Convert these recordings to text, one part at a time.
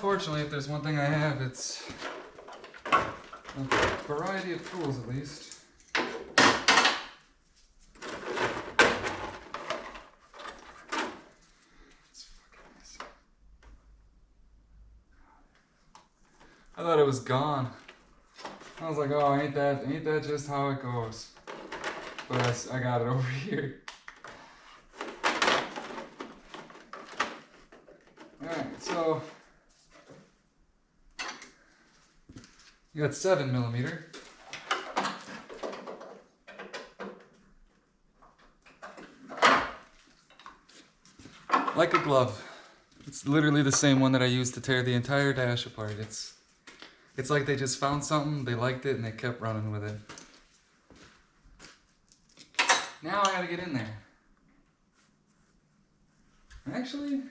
fortunately, if there's one thing I have, it's a variety of tools at least. I thought it was gone. I was like, oh, ain't that just how it goes? But I got it over here. Alright, so you got 7mm. Like a glove. It's literally the same one that I used to tear the entire dash apart. It's like they just found something, they liked it, and they kept running with it. Now I gotta get in there. Actually,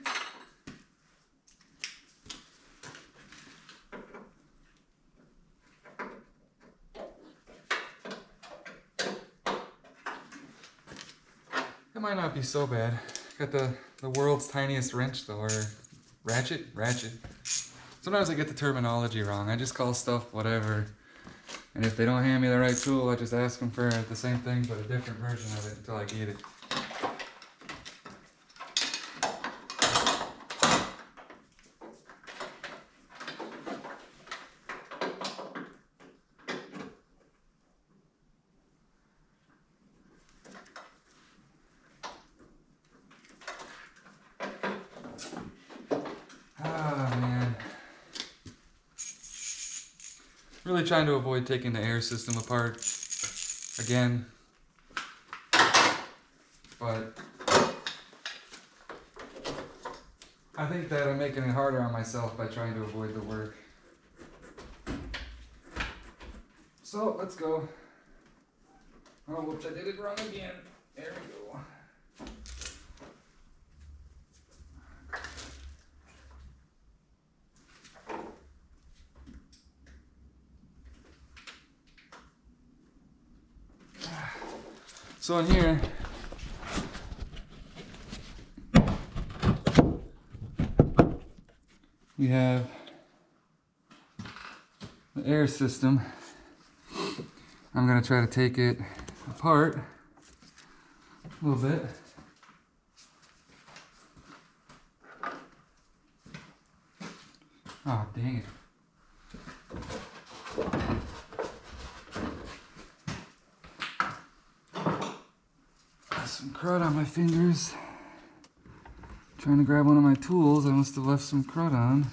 it might not be so bad. Got the world's tiniest wrench though, or ratchet? Ratchet. Sometimes I get the terminology wrong. I just call stuff whatever. And if they don't hand me the right tool, I just ask them for the same thing but a different version of it until I get it. Really trying to avoid taking the air system apart again, but I think that I'm making it harder on myself by trying to avoid the work. So let's go. Oh, whoops, I did it wrong again. There we go. So in here, we have the air system. I'm going to try to take it apart a little bit. Oh, dang it. Some crud on my fingers. Trying to grab one of my tools, I must have left some crud on.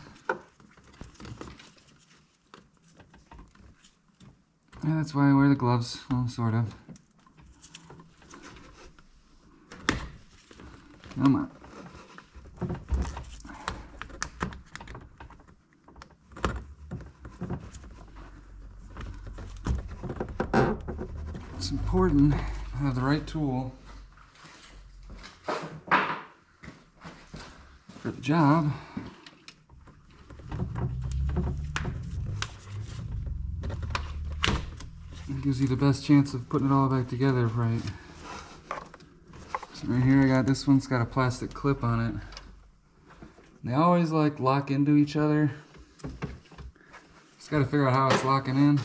Yeah, that's why I wear the gloves. Well, sort of. Come on. It's important to have the right tool for the job. It gives you the best chance of putting it all back together right. So right here I got this one's got a plastic clip on it. They always like lock into each other. Just gotta figure out how it's locking in.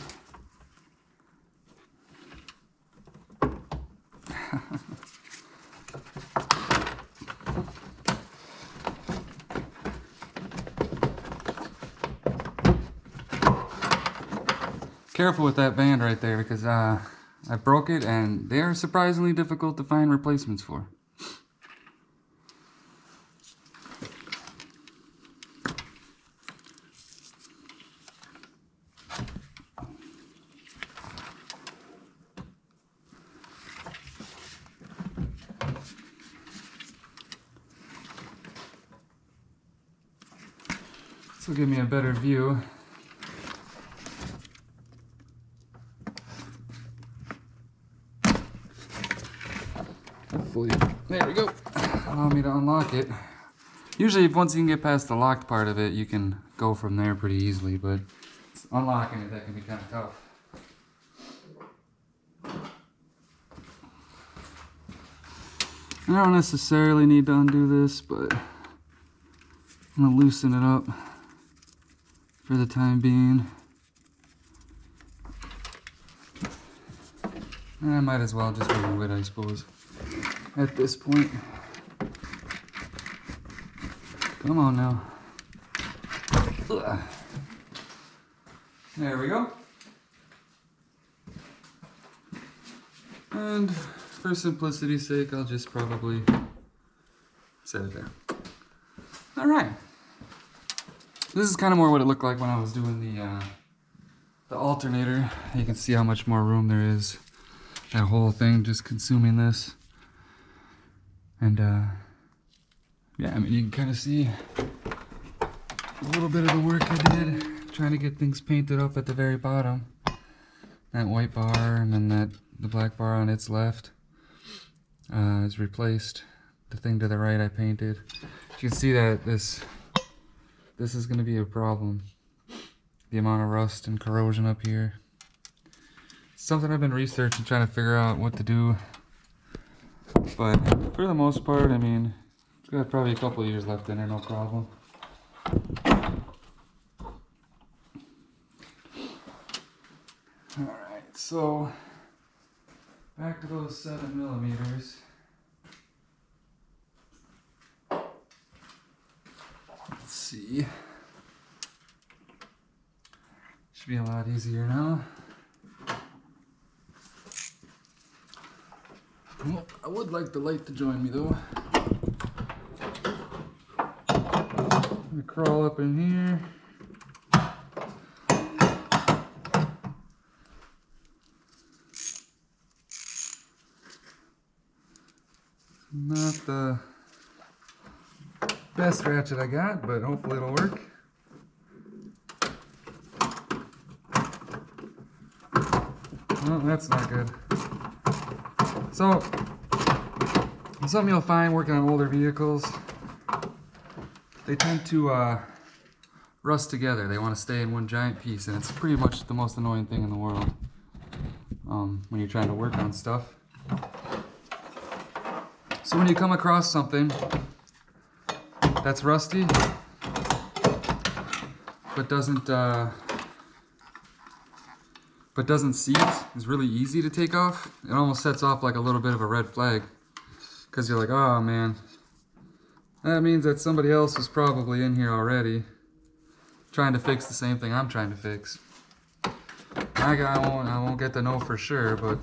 Careful with that band right there because I broke it and they are surprisingly difficult to find replacements for. This will give me a better view. Hopefully, there we go. Allow me to unlock it. Usually, once you can get past the locked part of it, you can go from there pretty easily, but unlocking it, that can be kind of tough. I don't necessarily need to undo this, but I'm gonna loosen it up. for the time being. I might as well just remove it, I suppose, at this point. Come on now. Ugh. There we go. And for simplicity's sake, I'll just probably set it there. Alright. This is kind of more what it looked like when I was doing the alternator. You can see how much more room there is. That whole thing just consuming this. And yeah, I mean, you can kind of see a little bit of the work I did trying to get things painted up at the very bottom. That white bar and then the black bar on its left is replaced. The thing to the right I painted. You can see that this is going to be a problem. The amount of rust and corrosion up here. It's something I've been researching, trying to figure out what to do. But for the most part, I mean, it's got probably a couple of years left in there, no problem. Alright, so back to those 7mm. Let's see. Should be a lot easier now. Well, I would like the light to join me though. I'm gonna crawl up in here. Not the best ratchet I got, but hopefully it'll work. Well, that's not good. So, something you'll find working on older vehicles, they tend to rust together. They want to stay in one giant piece, and it's pretty much the most annoying thing in the world when you're trying to work on stuff. So when you come across something that's rusty, but doesn't seat, is really easy to take off. It almost sets off like a little bit of a red flag, because you're like, oh man, that means that somebody else was probably in here already trying to fix the same thing I'm trying to fix. I won't get to know for sure, but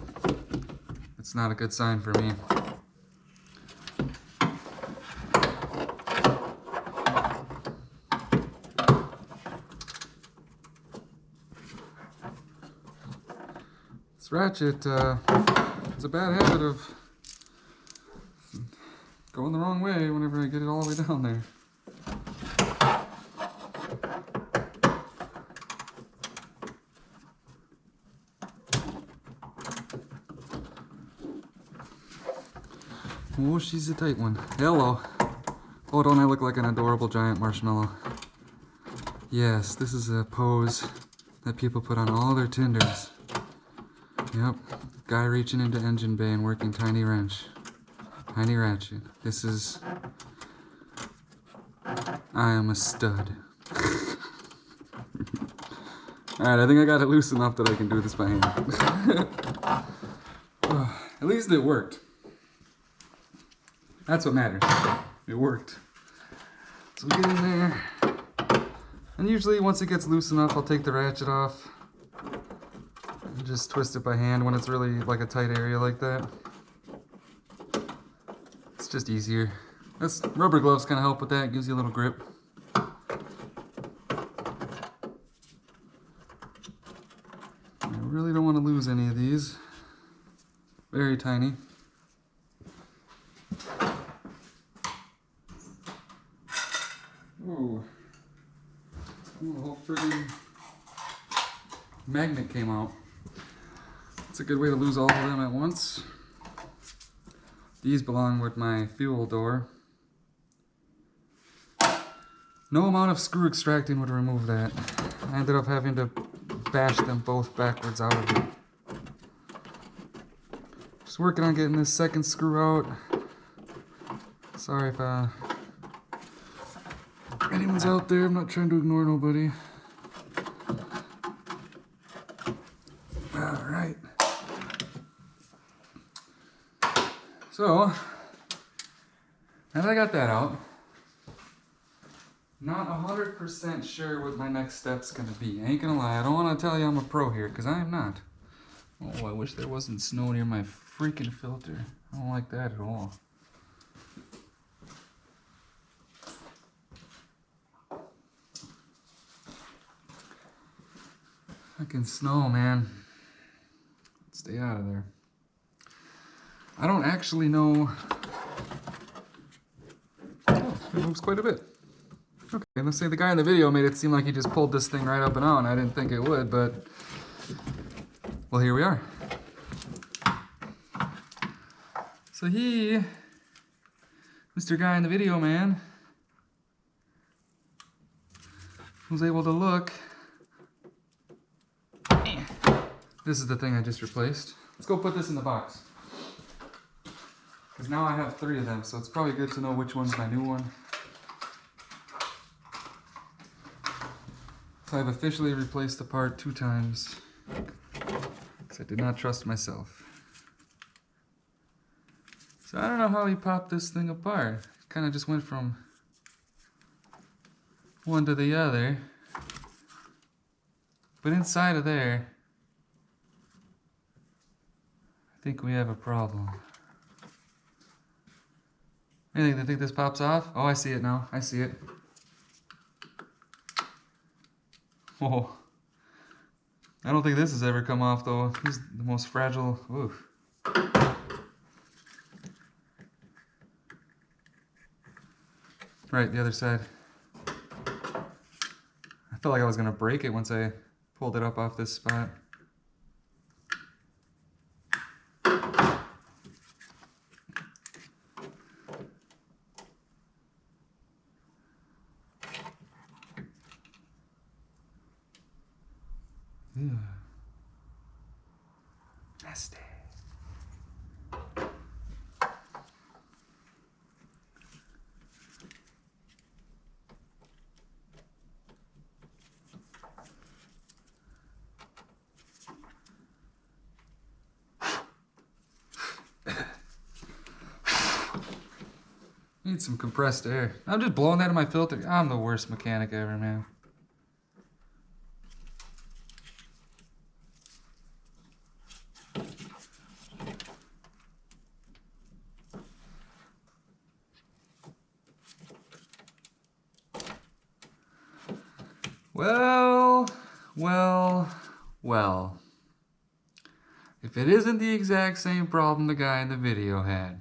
it's not a good sign for me. This ratchet is a bad habit of going the wrong way whenever I get it all the way down there. Oh, she's a tight one. Hello. Oh, don't I look like an adorable giant marshmallow? Yes, this is a pose that people put on all their Tinders. Yep, guy reaching into engine bay and working tiny wrench. Tiny ratchet. This is... I am a stud. Alright, I think I got it loose enough that I can do this by hand. At least it worked. That's what matters. It worked. So we get in there. And usually once it gets loose enough, I'll take the ratchet off. And just twist it by hand when it's really like a tight area like that. It's just easier. This rubber gloves kind of help with that. Gives you a little grip. I really don't want to lose any of these. Very tiny. Ooh. Ooh, the whole friggin' magnet came out. It's a good way to lose all of them at once. These belong with my fuel door. No amount of screw extracting would remove that. I ended up having to bash them both backwards out of it. Just working on getting this second screw out. Sorry if anyone's out there, I'm not trying to ignore nobody. right. So, now that I got that out, not 100% sure what my next step's gonna be. I ain't gonna lie, I don't wanna tell you I'm a pro here, because I am not. Oh, I wish there wasn't snow near my freaking filter. I don't like that at all. Fucking snow, man. Stay out of there. I don't actually know. Oh, it moves quite a bit. Okay, let's say the guy in the video made it seem like he just pulled this thing right up and out, and I didn't think it would, but well, here we are. So Mr. Guy in the video, man, was able to look. This is the thing I just replaced. Let's go put this in the box. Because now I have 3 of them, so it's probably good to know which one's my new one. So I've officially replaced the part 2 times. Because I did not trust myself. So I don't know how he popped this thing apart. It kind of just went from one to the other. But inside of there, I think we have a problem. Anything, they think this pops off? Oh, I see it now. I see it. Whoa. I don't think this has ever come off though. This is the most fragile. Oof. Right, the other side. I felt like I was gonna break it once I pulled it up off this spot. Ew. Nasty. Need some compressed air. I'm just blowing that in my filter. I'm the worst mechanic ever, man. Well. If it isn't the exact same problem the guy in the video had.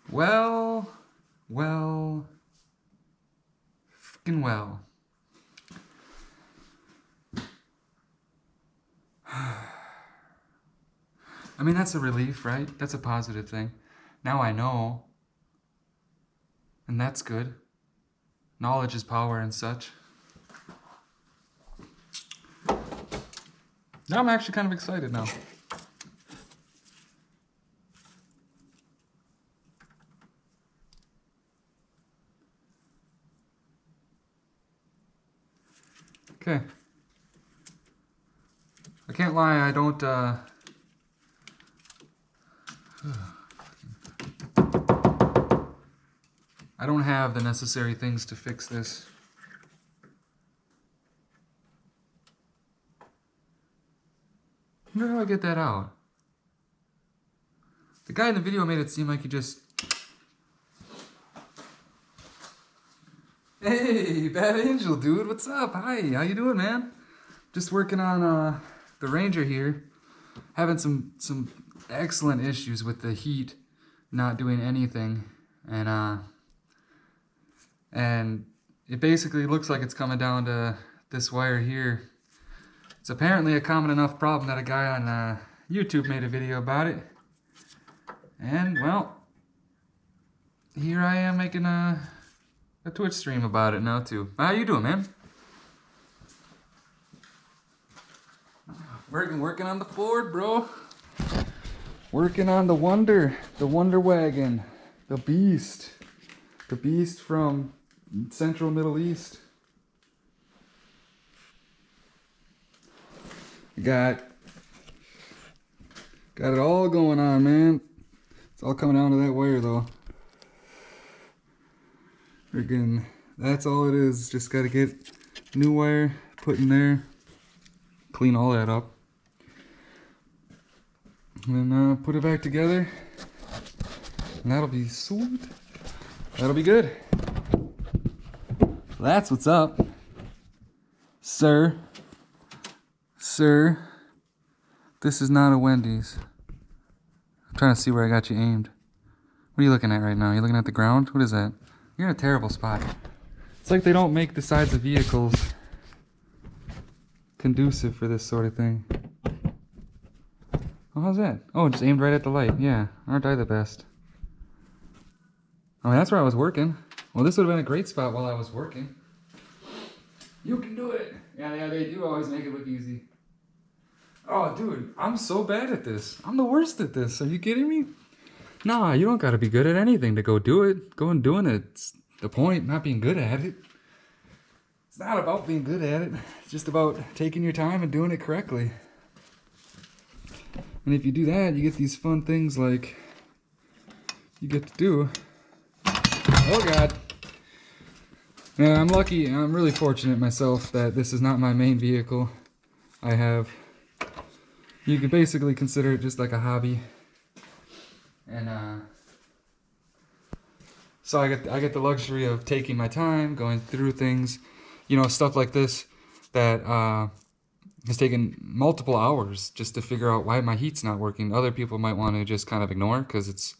Well. Fucking well. I mean, that's a relief, right? That's a positive thing. Now I know. And that's good. Knowledge is power and such. Now I'm actually kind of excited now. Okay. I can't lie, I don't, I don't have the necessary things to fix this. I wonder how I get that out. The guy in the video made it seem like he just... Hey, Bad Angel, dude, what's up? Hi, how you doing, man? Just working on the Ranger here. Having some excellent issues with the heat not doing anything. And it basically looks like it's coming down to this wire here. It's apparently a common enough problem that a guy on YouTube made a video about it. And, well, here I am making a Twitch stream about it now, too. How you doing, man? Working on the Ford, bro. Working on the Wonder Wagon, the Beast from Central Middle East. Got it all going on, man. It's all coming down to that wire though. Freaking, that's all it is. Just got to get new wire put in there, clean all that up, and then put it back together, and that'll be sweet. That'll be good. That's what's up, sir. Sir, this is not a Wendy's. I'm trying to see where I got you aimed. What are you looking at right now? You looking at the ground? What is that? You're in a terrible spot. It's like they don't make the sides of vehicles conducive for this sort of thing. Oh, how's that? Oh, just aimed right at the light. Yeah, aren't I the best? I mean, that's where I was working. Well, this would have been a great spot while I was working. You can do it. Yeah, they do always make it look easy. Oh, dude, I'm so bad at this. I'm the worst at this. Are you kidding me? Nah, you don't gotta be good at anything to go do it. Going doing it's the point, not being good at it. It's not about being good at it. It's just about taking your time and doing it correctly. And if you do that, you get these fun things like you get to do. Oh God. Yeah, I'm lucky, I'm really fortunate myself that this is not my main vehicle. I have, you could basically consider it just like a hobby. And so I get the luxury of taking my time, going through things, you know, stuff like this that has taken multiple hours just to figure out why my heat's not working. Other people might want to just kind of ignore because it's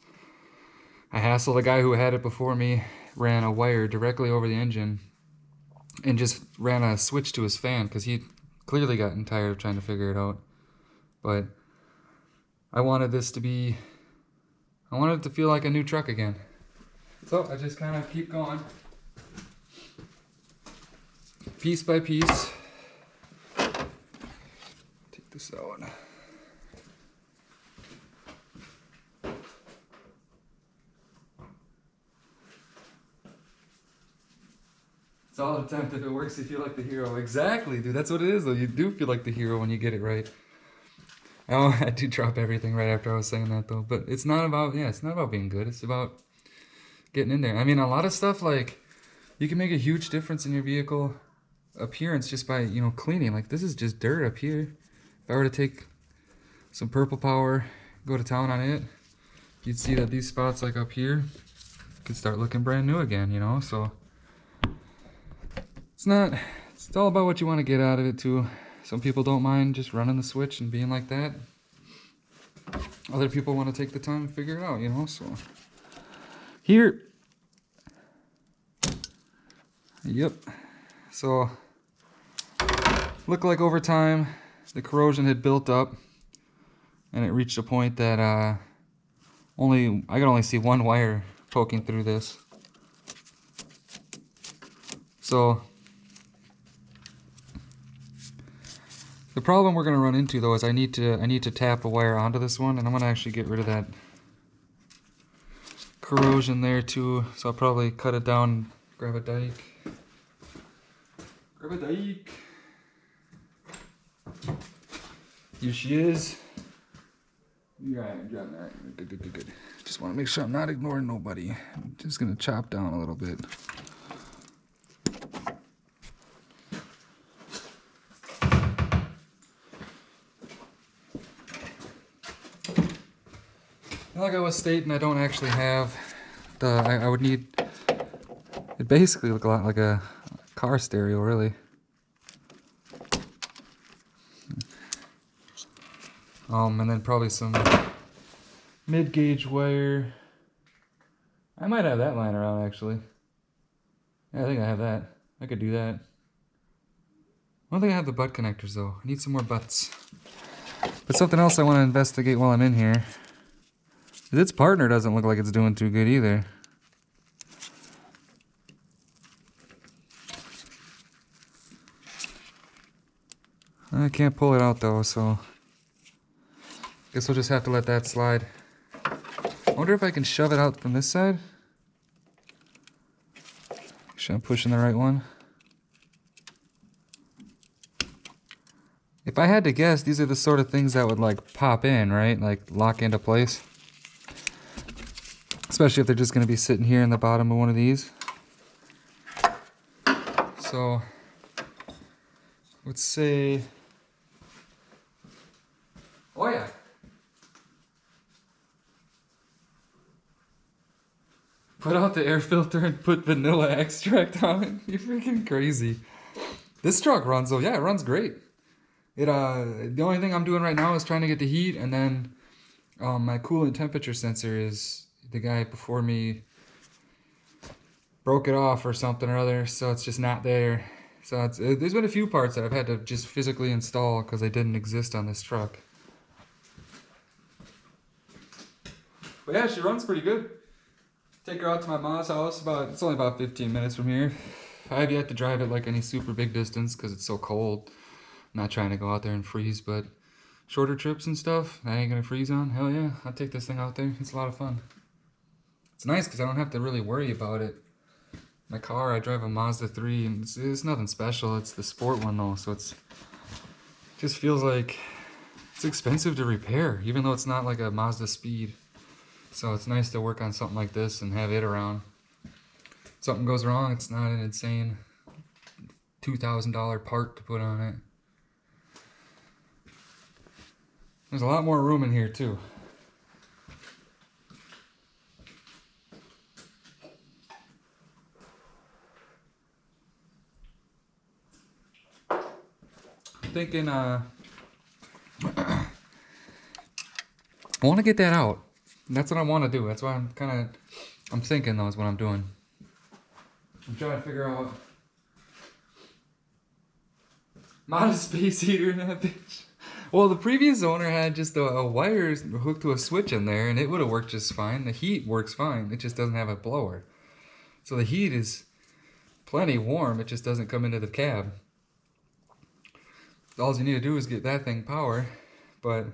a hassle. The guy who had it before me ran a wire directly over the engine and just ran a switch to his fan because he clearly gotten tired of trying to figure it out. But I wanted this to be, I wanted it to feel like a new truck again. So I just kind of keep going, piece by piece. Take this out. It's all an attempt. If it works, you feel like the hero. Exactly, dude. That's what it is, though. You do feel like the hero when you get it right. Oh, I do drop everything right after I was saying that, though. But it's not about, yeah, it's not about being good. It's about getting in there. I mean, a lot of stuff, like, you can make a huge difference in your vehicle appearance just by, you know, cleaning. Like, this is just dirt up here. If I were to take some purple power, go to town on it, you'd see that these spots, like up here, could start looking brand new again, you know? So it's all about what you want to get out of it too. Some people don't mind just running the switch and being like that. Other people want to take the time to figure it out, you know? So here, yep. So looked like over time the corrosion had built up and it reached a point that I could only see one wire poking through this. So the problem we're going to run into, though, is I need to tap a wire onto this one, and I'm going to actually get rid of that corrosion there too. So I'll probably cut it down, grab a dike. Grab a dike. Here she is. Yeah, good. Just want to make sure I'm not ignoring nobody. I'm just going to chop down a little bit. Like I was stating, I don't actually have the, I would need, it basically look a lot like a car stereo, really. And then probably some mid-gauge wire. I might have that lying around, actually. Yeah, I think I have that. I could do that. I don't think I have the butt connectors, though. I need some more butts. But something else I want to investigate while I'm in here. Its partner doesn't look like it's doing too good either. I can't pull it out though, so guess we'll just have to let that slide. I wonder if I can shove it out from this side. Make sure I'm pushing the right one. If I had to guess, these are the sort of things that would like pop in, right? Like lock into place. Especially if they're just going to be sitting here in the bottom of one of these. So, let's say, oh yeah. Put out the air filter and put vanilla extract on it. You're freaking crazy. This truck runs though, yeah, it runs great. The only thing I'm doing right now is trying to get the heat, and then my coolant temperature sensor is, the guy before me broke it off or something or other, so it's just not there. So there's been a few parts that I've had to just physically install because they didn't exist on this truck. But yeah, she runs pretty good. Take her out to my mom's house. It's only about 15 minutes from here. I have yet to drive it like any super big distance because it's so cold. I'm not trying to go out there and freeze, but shorter trips and stuff, I ain't gonna freeze on. Hell yeah, I'll take this thing out there. It's a lot of fun. It's nice because I don't have to really worry about it. My car, I drive a Mazda 3, and it's nothing special. It's the sport one though, so it just feels like it's expensive to repair, even though it's not like a Mazda Speed. So it's nice to work on something like this and have it around. If something goes wrong, it's not an insane $2,000 part to put on it. There's a lot more room in here too. I'm thinking, I want to get that out. That's what I want to do. That's why I'm thinking though is what I'm doing. I'm trying to figure out amount of space heater in that bitch. Well, the previous owner had just a wire hooked to a switch in there, and it would have worked just fine. The heat works fine. It just doesn't have a blower. So the heat is plenty warm. It just doesn't come into the cab. All you need to do is get that thing power, but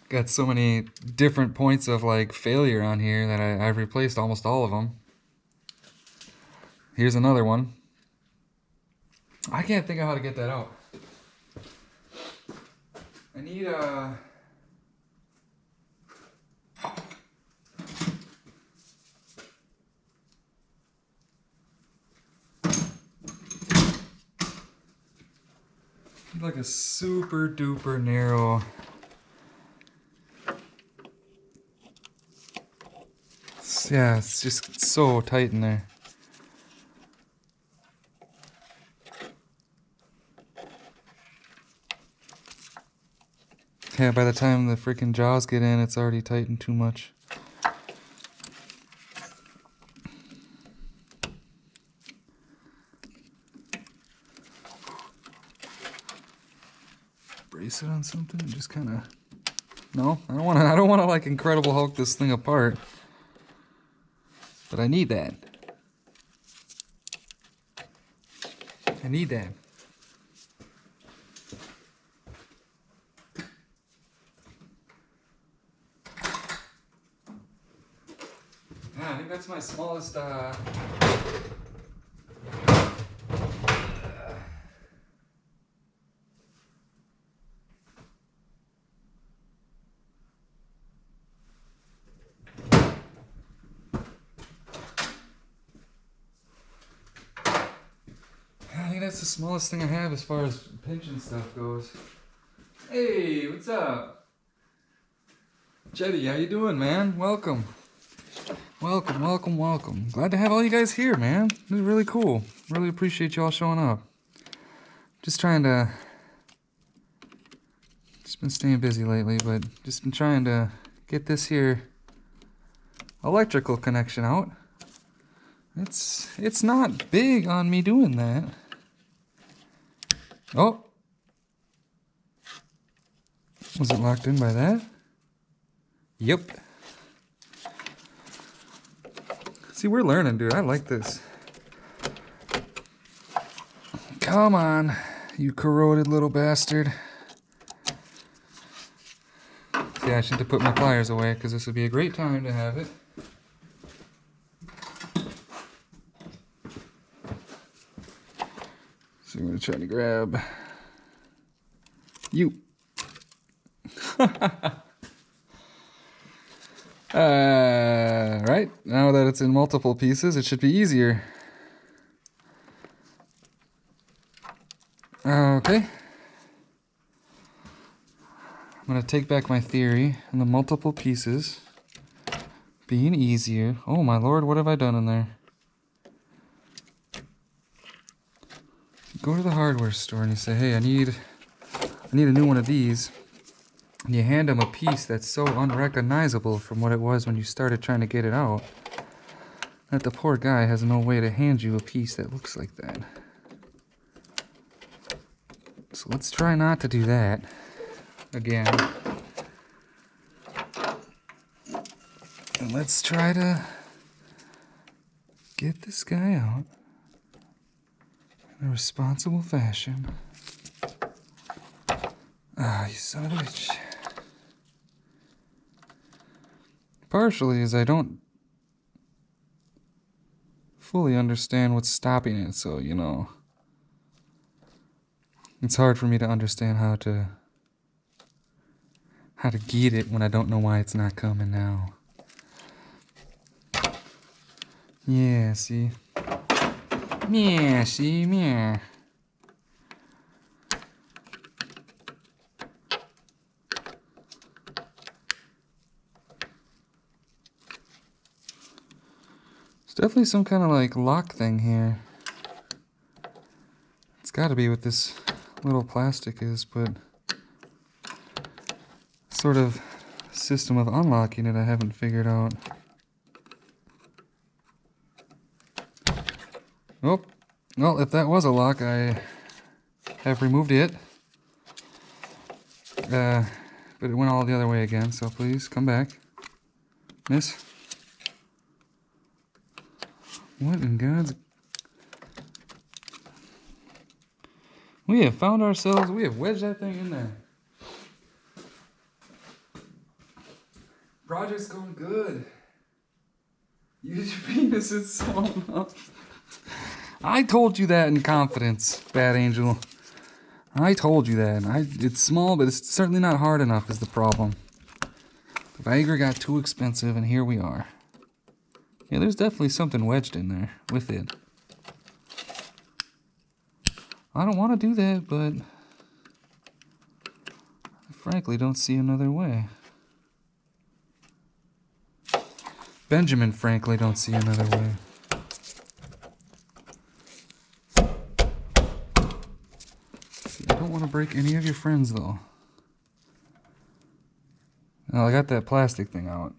got so many different points of like failure on here that I've replaced almost all of them. Here's another one. I can't think of how to get that out. I need like a super duper narrow. Yeah, it's just so tight in there. Yeah, by the time the freaking jaws get in, it's already tightened too much. Brace it on something and just kind of. No, I don't want to like Incredible Hulk this thing apart. But I need that. I need that. Yeah, I think that's my smallest that's the smallest thing I have as far as pinching stuff goes. Hey, what's up? Jetty, how you doing, man? Welcome. Welcome, welcome, welcome. Glad to have all you guys here, man. This is really cool. Really appreciate y'all showing up. Just trying to... Just been staying busy lately, but just been trying to get this here electrical connection out. It's not big on me doing that. Oh! Was it locked in by that? Yep. See, we're learning, dude. I like this. Come on, you corroded little bastard. See, I should have put my pliers away because this would be a great time to have it. So I'm going to try to grab You. Right, now that it's in multiple pieces, it should be easier. Okay. I'm going to take back my theory and the multiple pieces being easier. Oh my lord, what have I done in there? Go to the hardware store and you say, hey, I need a new one of these. And you hand them a piece that's so unrecognizable from what it was when you started trying to get it out, that the poor guy has no way to hand you a piece that looks like that. So let's try not to do that again. And let's try to get this guy out in a responsible fashion. Ah, you son of a bitch. Partially is I don't fully understand what's stopping it, so, you know, it's hard for me to understand how to get it when I don't know why it's not coming now. Yeah, see? Yeah, see? Yeah. There's definitely some kind of like lock thing here. It's got to be what this little plastic is, but sort of system of unlocking it I haven't figured out. Oh, well, if that was a lock, I have removed it. But it went all the other way again, so please come back. Miss? What in God's... We have found ourselves, we have wedged that thing in there. Project's going good. Use your penis in so. I told you that in confidence, Bad Angel. I told you that. It's small, but it's certainly not hard enough is the problem. The Viagra got too expensive, and here we are. Yeah, there's definitely something wedged in there with it. I don't want to do that, but I frankly don't see another way. Benjamin frankly don't see another way. See, I don't want to break any of your friends, though. Oh, I got that plastic thing out.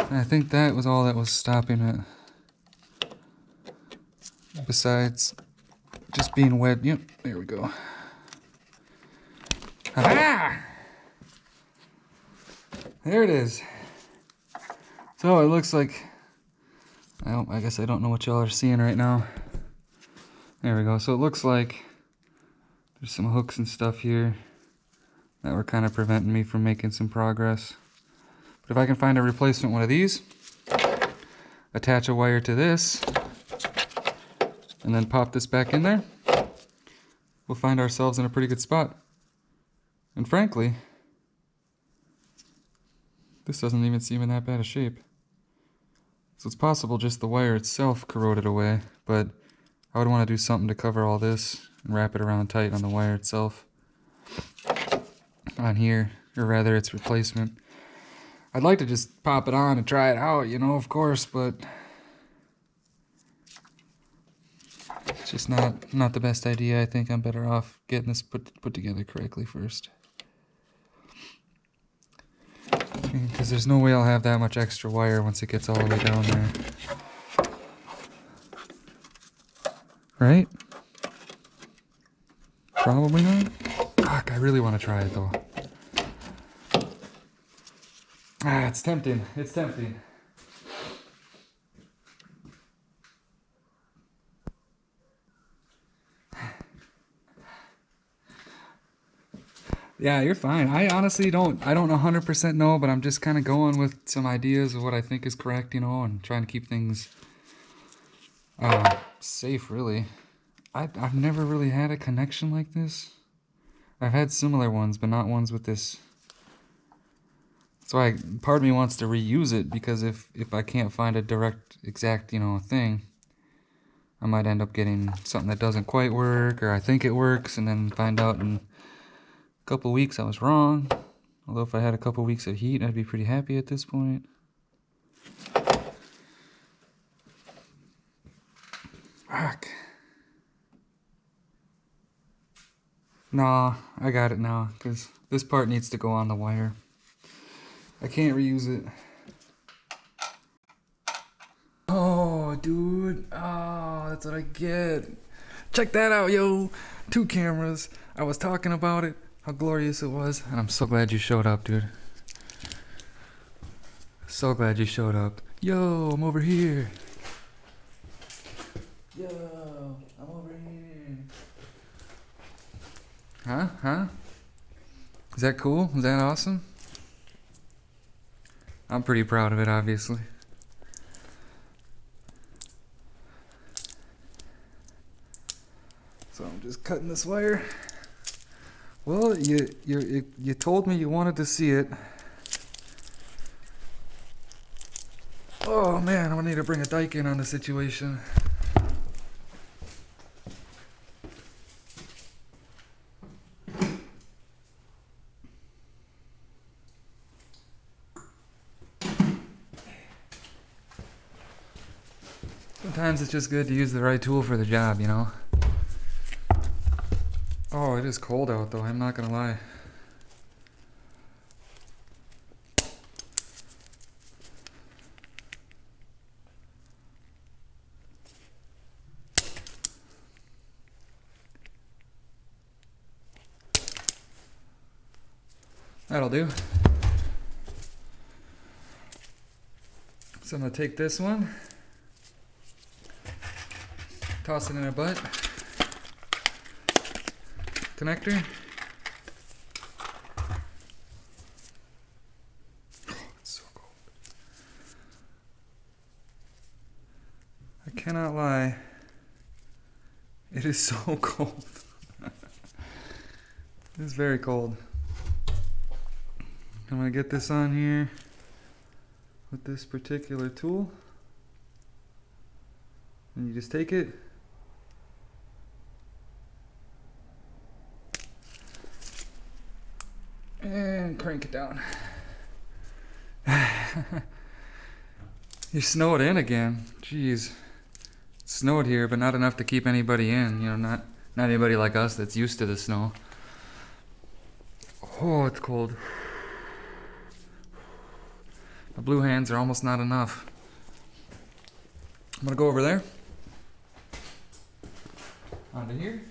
I think that was all that was stopping it. Besides just being wet. Yep, there we go. Ah! There it is. So it looks like, I guess I don't know what y'all are seeing right now. There we go. So it looks like there's some hooks and stuff here that were kind of preventing me from making some progress. But if I can find a replacement one of these, attach a wire to this, and then pop this back in there, we'll find ourselves in a pretty good spot. And frankly, this doesn't even seem in that bad a shape. So it's possible just the wire itself corroded away, but I would want to do something to cover all this and wrap it around tight on the wire itself. On here, or rather its replacement. I'd like to just pop it on and try it out, you know, of course, but it's just not the best idea. I think I'm better off getting this put together correctly first. Because there's no way I'll have that much extra wire once it gets all the way down there. Right? Probably not. Fuck, I really want to try it though. Ah, it's tempting. It's tempting. Yeah, you're fine. I honestly don't 100% know, but I'm just kind of going with some ideas of what I think is correct, you know, and trying to keep things safe, really. I've never really had a connection like this. I've had similar ones, but not ones with this. That's why part of me wants to reuse it, because if I can't find a direct, exact, thing, I might end up getting something that doesn't quite work, or I think it works, and then find out in a couple weeks I was wrong. Although if I had a couple weeks of heat, I'd be pretty happy at this point. Fuck. Nah, I got it now, because this part needs to go on the wire. I can't reuse it. Oh, dude. Oh, that's what I get. Check that out, yo. 2 cameras. I was talking about it, how glorious it was, and I'm so glad you showed up, dude. So glad you showed up. Yo, I'm over here. Yo, I'm over here. Huh? Is that cool? Is that awesome? I'm pretty proud of it, obviously. So I'm just cutting this wire. Well, you told me you wanted to see it. Oh man, I'm gonna need to bring a dike in on the situation. Sometimes it's just good to use the right tool for the job, Oh, it is cold out though, I'm not gonna lie. That'll do. So I'm gonna take this one, toss it in a butt connector. Oh, it's so cold. I cannot lie. It is so cold. It is very cold. I'm gonna get this on here with this particular tool. And you just take it. And crank it down. You snowed in again. Jeez. It snowed here, but not enough to keep anybody in. Not anybody like us that's used to the snow. Oh, it's cold. The blue hands are almost not enough. I'm gonna go over there. Onto here.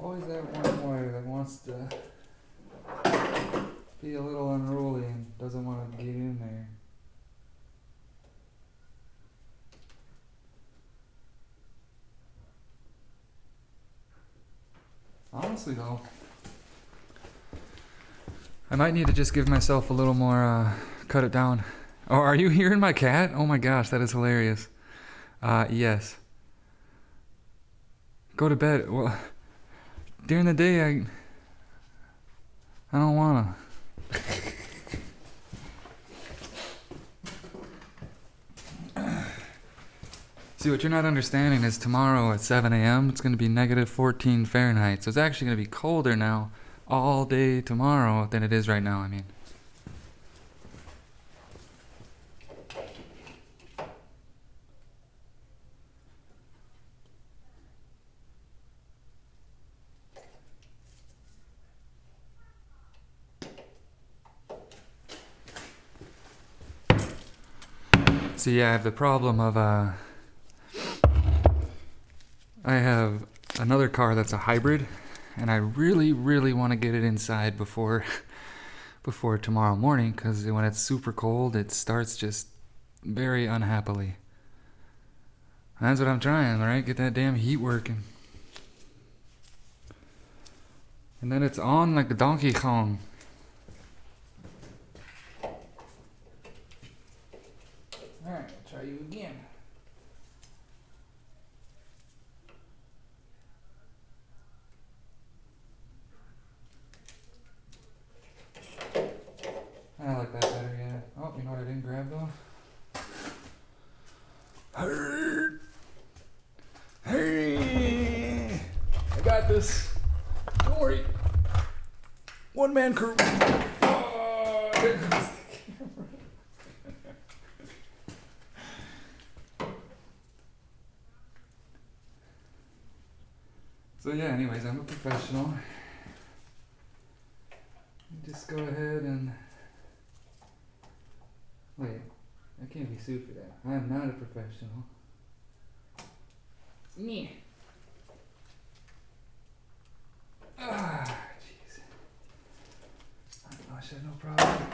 Always that one wire that wants to be a little unruly and doesn't want to get in there. Honestly though, I might need to just give myself a little more, cut it down. Oh, are you hearing my cat? Oh my gosh, that is hilarious. Yes. Go to bed. Well, during the day, I don't wanna. See, what you're not understanding is tomorrow at 7 a.m. it's going to be -14 Fahrenheit. So it's actually going to be colder now all day tomorrow than it is right now, I mean. So yeah, I have the problem of I have another car that's a hybrid, and I really, really want to get it inside before tomorrow morning, because when it's super cold, it starts just very unhappily. That's what I'm trying, right? Get that damn heat working. And then it's on like a Donkey Kong. Alright, I'll try you again. I like that better, yeah. Oh, you know what I didn't grab though? Hey! I got this. Don't worry. One man crew. Oh, there goes the camera. So yeah, anyways, I'm a professional. Just go ahead and wait. I can't be sued for that. I am not a professional. It's me. Ah, jeez. I should have no problem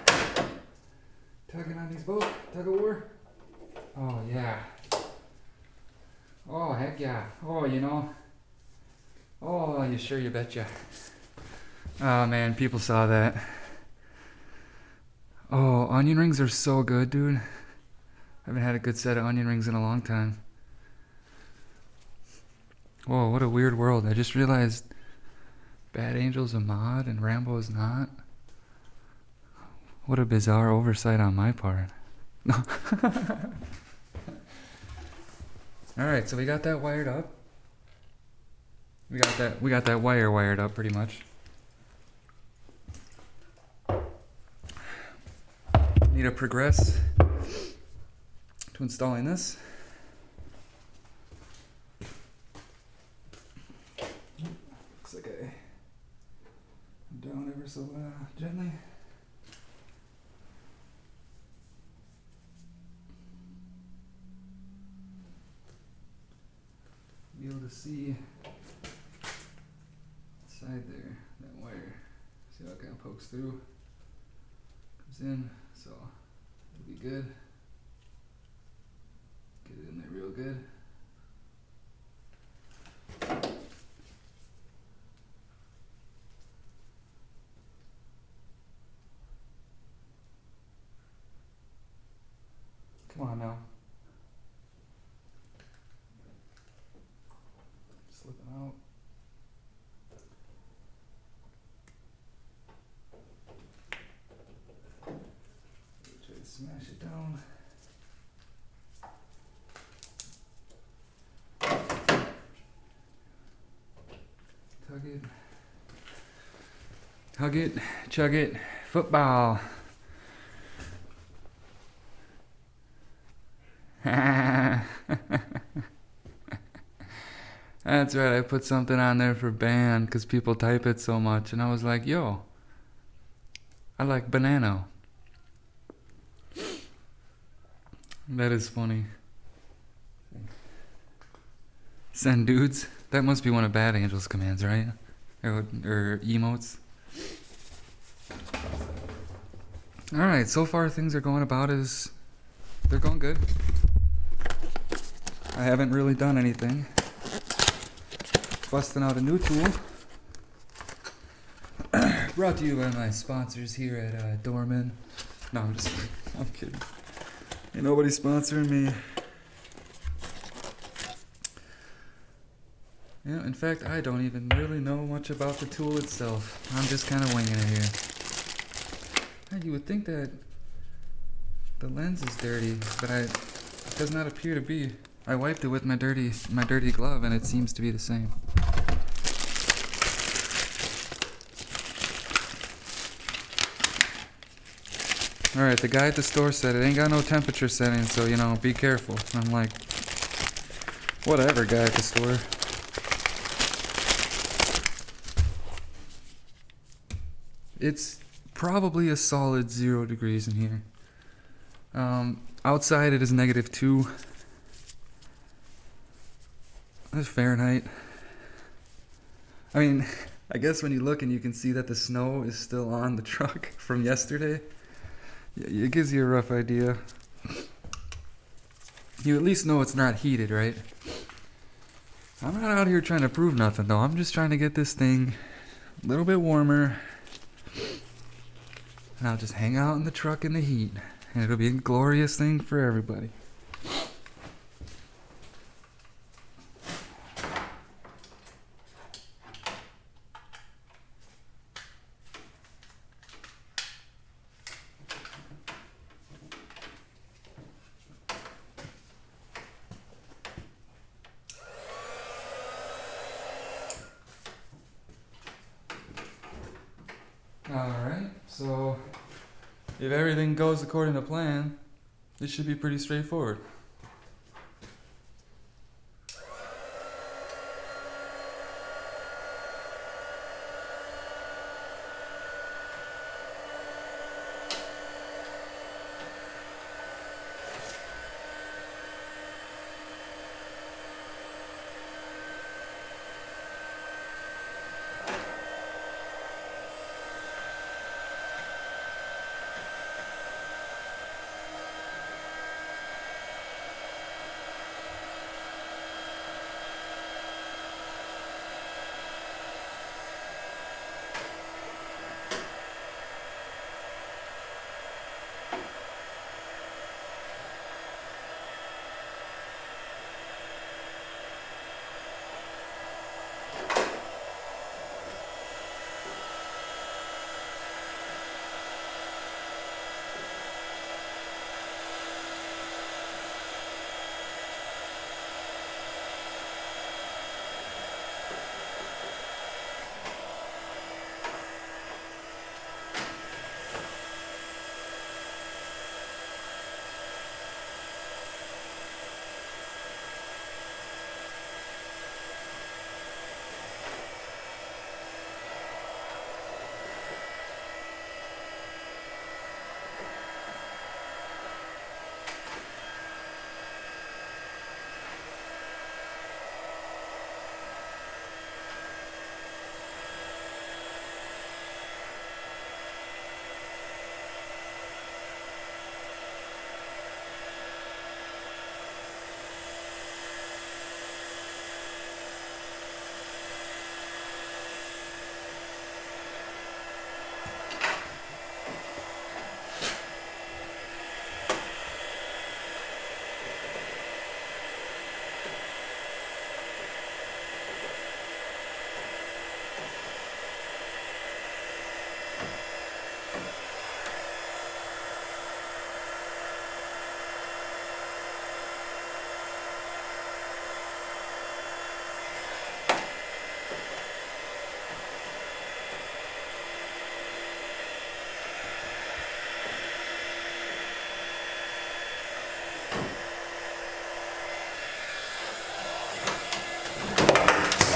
tugging on these both. Tug of war. Oh yeah. Oh heck yeah. Oh, you know. Oh, you sure, you betcha. Oh man, people saw that. Oh, onion rings are so good, dude. I haven't had a good set of onion rings in a long time. Whoa, what a weird world. I just realized Bad Angel's a mod and Rambo is not. What a bizarre oversight on my part. No. Alright, so we got that wired up. We got that wire wired up pretty much. Need to progress to installing this. Looks like I'm down ever so gently. Be able to see inside there, that wire. See how it kind of pokes through, comes in, so it'll be good. Get it in there real good. Come on now. Slipping out. Try to smash it down. Tug it. Hug it. Chug it. Football. That's right, I put something on there for band because people type it so much, and I was like, yo, I like banana. That is funny. Send dudes? That must be one of Bad Angel's commands, right? Or emotes. Alright, so far things are going about as... they're going good. I haven't really done anything. Busting out a new tool. Brought to you by my sponsors here at Dorman. No, I'm kidding. Ain't nobody sponsoring me. Yeah, in fact, I don't even really know much about the tool itself. I'm just kind of winging it here. And you would think that the lens is dirty, but it does not appear to be. I wiped it with my dirty glove, and it seems to be the same. Alright, the guy at the store said it ain't got no temperature setting, so, you know, be careful. I'm like, whatever, guy at the store. It's probably a solid 0 degrees in here. Outside it is -2. That's Fahrenheit. I mean, I guess when you look and you can see that the snow is still on the truck from yesterday, it gives you a rough idea. You at least know it's not heated, right? I'm not out here trying to prove nothing though. I'm just trying to get this thing a little bit warmer. And I'll just hang out in the truck in the heat. And it'll be a glorious thing for everybody. Alright, so if everything goes according to plan, this should be pretty straightforward.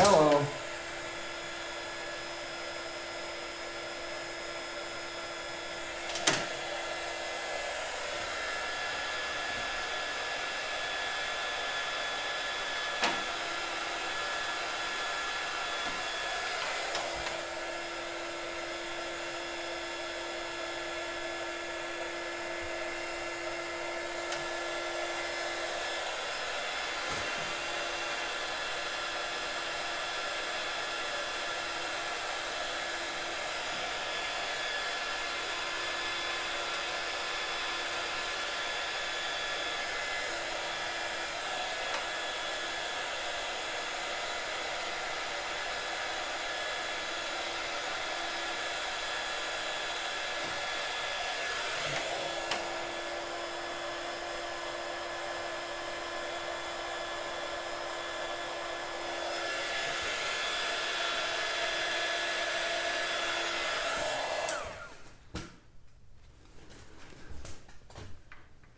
Hello.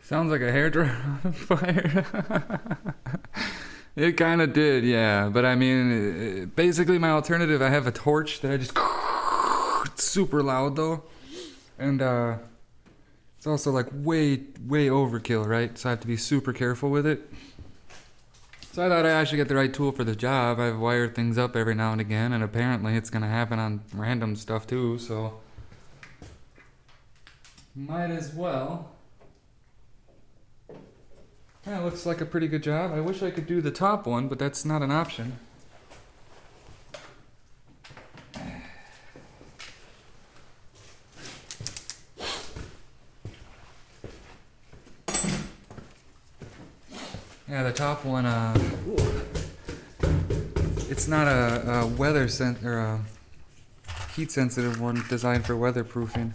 Sounds like a hairdryer on fire. It kind of did, yeah. But I mean, basically my alternative, I have a torch that I just... It's super loud though. And It's also like way overkill, right? So I have to be super careful with it. So I thought I actually get the right tool for the job. I've wired things up every now and again, and apparently it's gonna happen on random stuff too, so might as well. Yeah, it looks like a pretty good job. I wish I could do the top one, but that's not an option. Yeah, the top one, it's not a weather or a heat sensitive one designed for weatherproofing.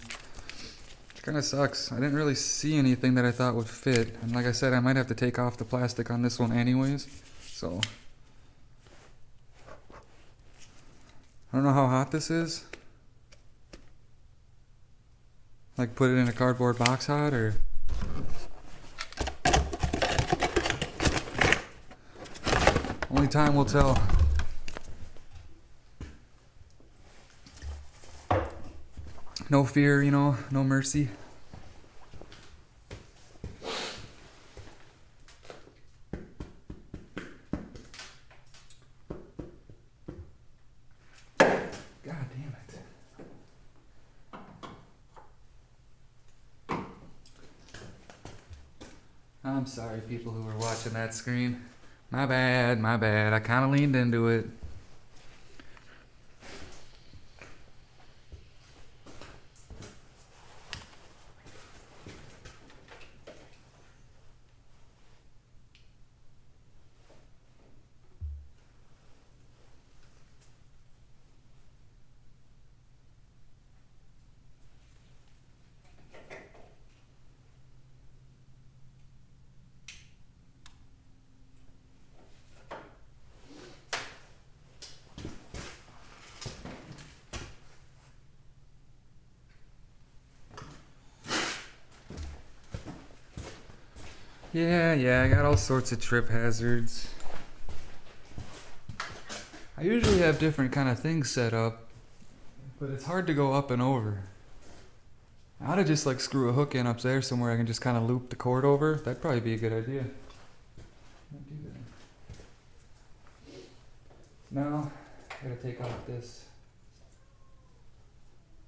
It kind of sucks. I didn't really see anything that I thought would fit. And like I said, I might have to take off the plastic on this one anyways. So, I don't know how hot this is. Like put it in a cardboard box hot or... Only time will tell. No fear, you know, no mercy. God damn it. I'm sorry, people who were watching that screen. My bad, my bad. I kind of leaned into it. Yeah, I got all sorts of trip hazards. I usually have different kind of things set up, but it's hard to go up and over. I ought to just like screw a hook in up there somewhere I can just kind of loop the cord over. That'd probably be a good idea. I'll do that. Now, I gotta take off this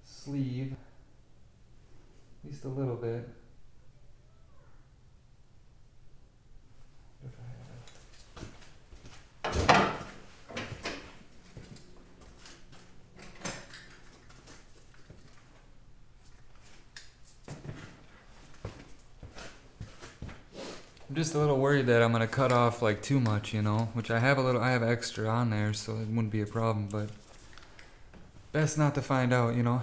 sleeve, at least a little bit. I'm just a little worried that I'm gonna cut off like too much, you know, which I have extra on there, so it wouldn't be a problem, but best not to find out, you know.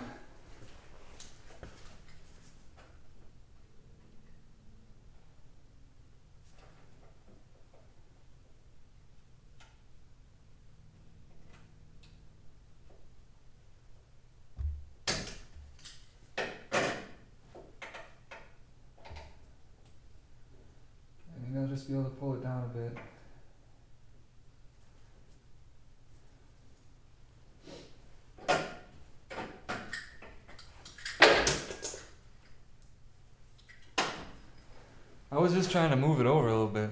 I'll just be able to pull it down a bit. I was just trying to move it over a little bit.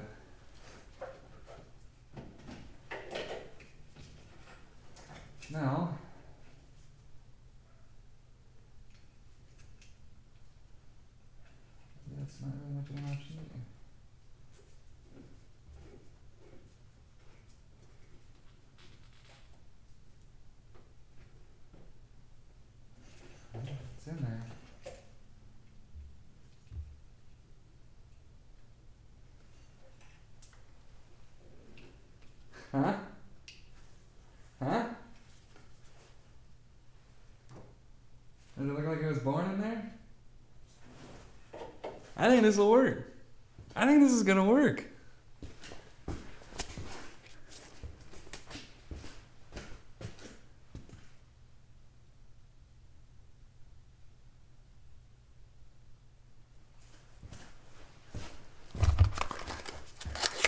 Now, that's not really much of an option either. It's in there. Huh? Huh? Does it look like it was born in there? I think this will work. I think this is gonna work.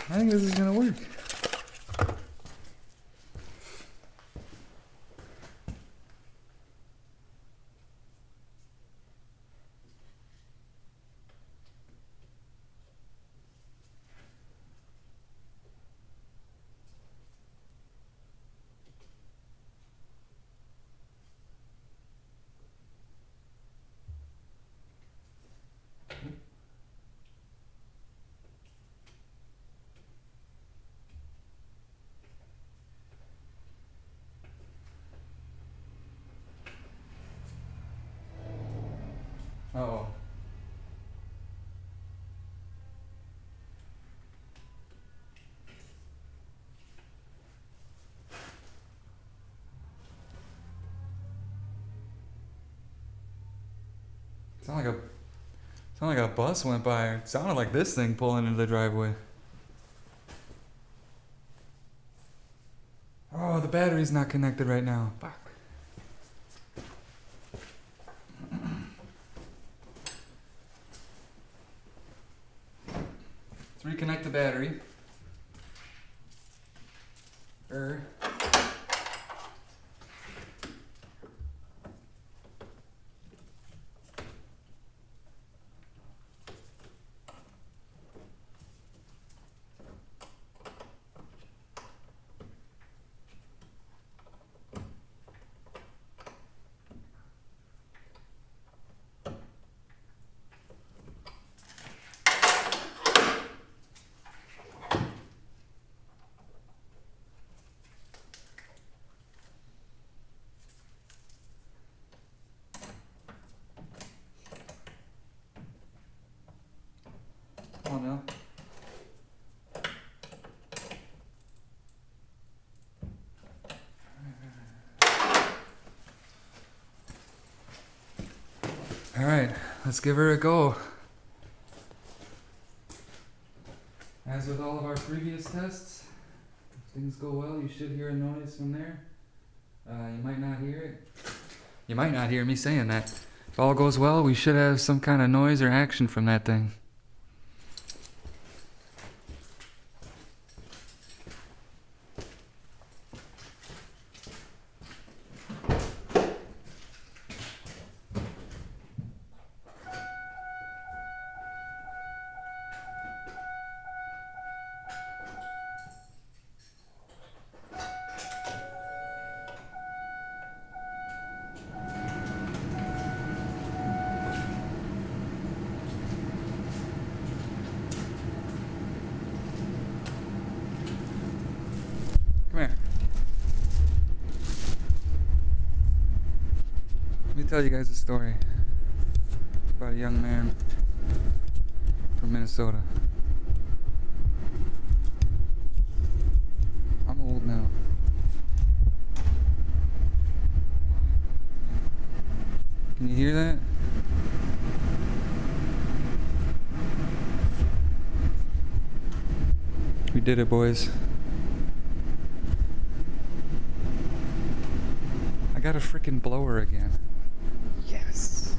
I think this is gonna work. Sounded like a bus went by. It sounded like this thing pulling into the driveway. Oh, the battery's not connected right now. Fuck. Let's reconnect the battery. Come on now. All right, let's give her a go. As with all of our previous tests, if things go well, you should hear a noise from there. You might not hear it. You might not hear me saying that. If all goes well, we should have some kind of noise or action from that thing. Come here. Let me tell you guys a story about a young man from Minnesota. I'm old now. Can you hear that? We did it, boys. I got a freaking blower again. Yes.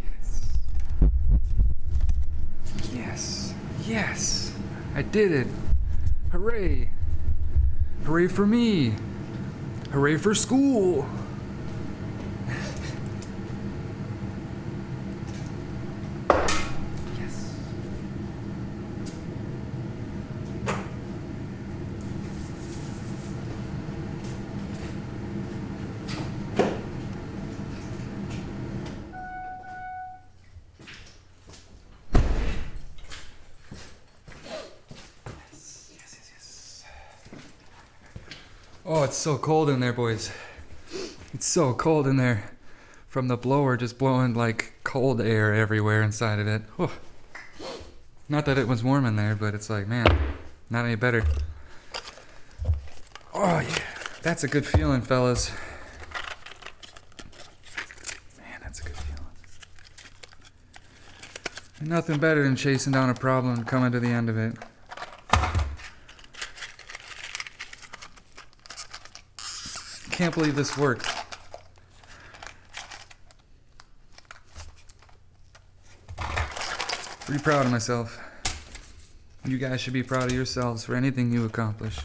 Yes. Yes. Yes. I did it. Hooray. Hooray for me. Hooray for school. Yes. Oh, it's so cold in there, boys. It's so cold in there. From the blower just blowing like cold air everywhere inside of it. Whew. Not that it was warm in there, but it's like, man, not any better. Oh, yeah. That's a good feeling, fellas. Man, that's a good feeling. Ain't nothing better than chasing down a problem and coming to the end of it. Can't believe this worked. Pretty proud of myself. You guys should be proud of yourselves for anything you accomplish.